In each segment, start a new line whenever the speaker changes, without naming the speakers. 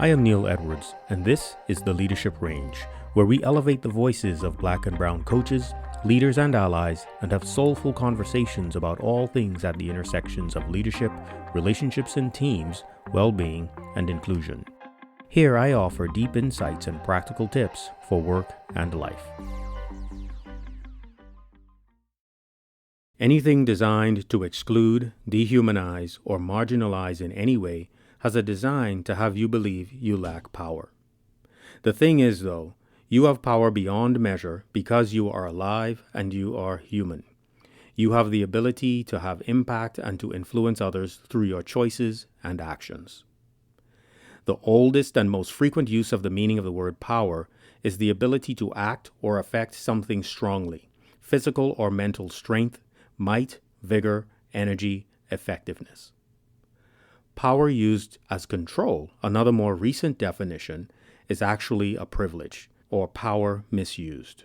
I am Neil Edwards, and this is the Leadership Range, where we elevate the voices of Black and Brown coaches, leaders, and allies, and have soulful conversations about all things at the intersections of leadership, relationships and teams, well-being, and inclusion. Here I offer deep insights and practical tips for work and life. Anything designed to exclude, dehumanize, or marginalize in any way has a design to have you believe you lack power. The thing is, though, you have power beyond measure because you are alive and you are human. You have the ability to have impact and to influence others through your choices and actions. The oldest and most frequent use of the meaning of the word power is the ability to act or affect something strongly, physical or mental strength, might, vigor, energy, effectiveness. Power used as control, another more recent definition, is actually a privilege, or power misused.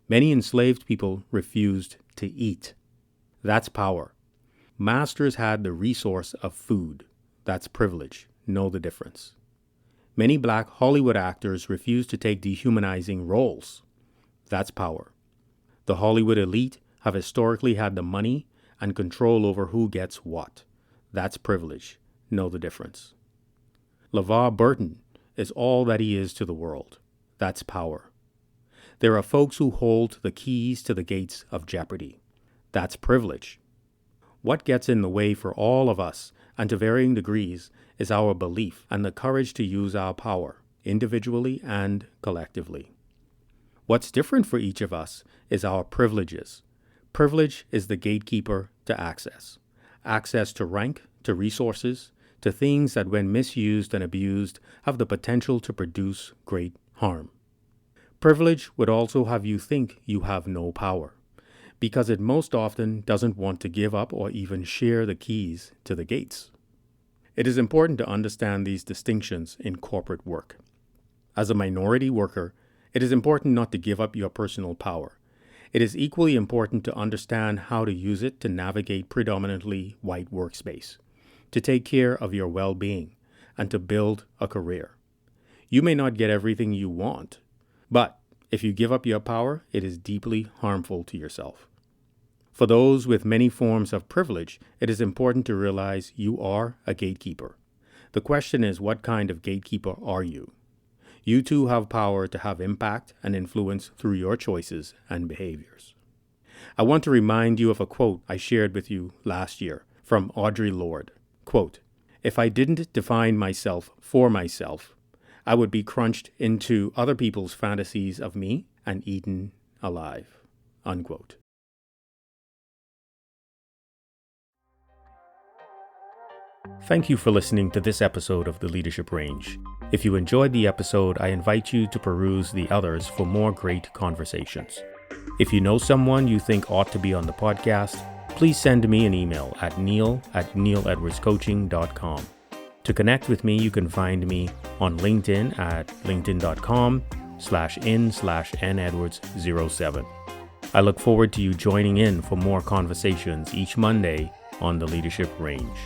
Many enslaved people refused to eat. That's power. Masters had the resource of food. That's privilege. Know the difference. Many Black Hollywood actors refused to take dehumanizing roles. That's power. The Hollywood elite have historically had the money and control over who gets what. That's privilege. Know the difference. LeVar Burton is all that he is to the world. That's power. There are folks who hold the keys to the gates of jeopardy. That's privilege. What gets in the way for all of us, and to varying degrees, is our belief and the courage to use our power, individually and collectively. What's different for each of us is our privileges. Privilege is the gatekeeper to access. Access to rank, to resources, to things that when misused and abused have the potential to produce great harm. Privilege would also have you think you have no power, because it most often doesn't want to give up or even share the keys to the gates. It is important to understand these distinctions in corporate work. As a minority worker, it is important not to give up your personal power. It is equally important to understand how to use it to navigate predominantly white workspace, to take care of your well-being, and to build a career. You may not get everything you want, but if you give up your power, it is deeply harmful to yourself. For those with many forms of privilege, it is important to realize you are a gatekeeper. The question is, what kind of gatekeeper are you? You too have power to have impact and influence through your choices and behaviors. I want to remind you of a quote I shared with you last year from Audre Lorde. Quote, "If I didn't define myself for myself, I would be crunched into other people's fantasies of me and eaten alive." Unquote. Thank you for listening to this episode of The Leadership Range. If you enjoyed the episode, I invite you to peruse the others for more great conversations. If you know someone you think ought to be on the podcast, please send me an email at neil@neiledwardscoaching.com. To connect with me, you can find me on LinkedIn at linkedin.com/in/nedwards07. I look forward to you joining in for more conversations each Monday on The Leadership Range.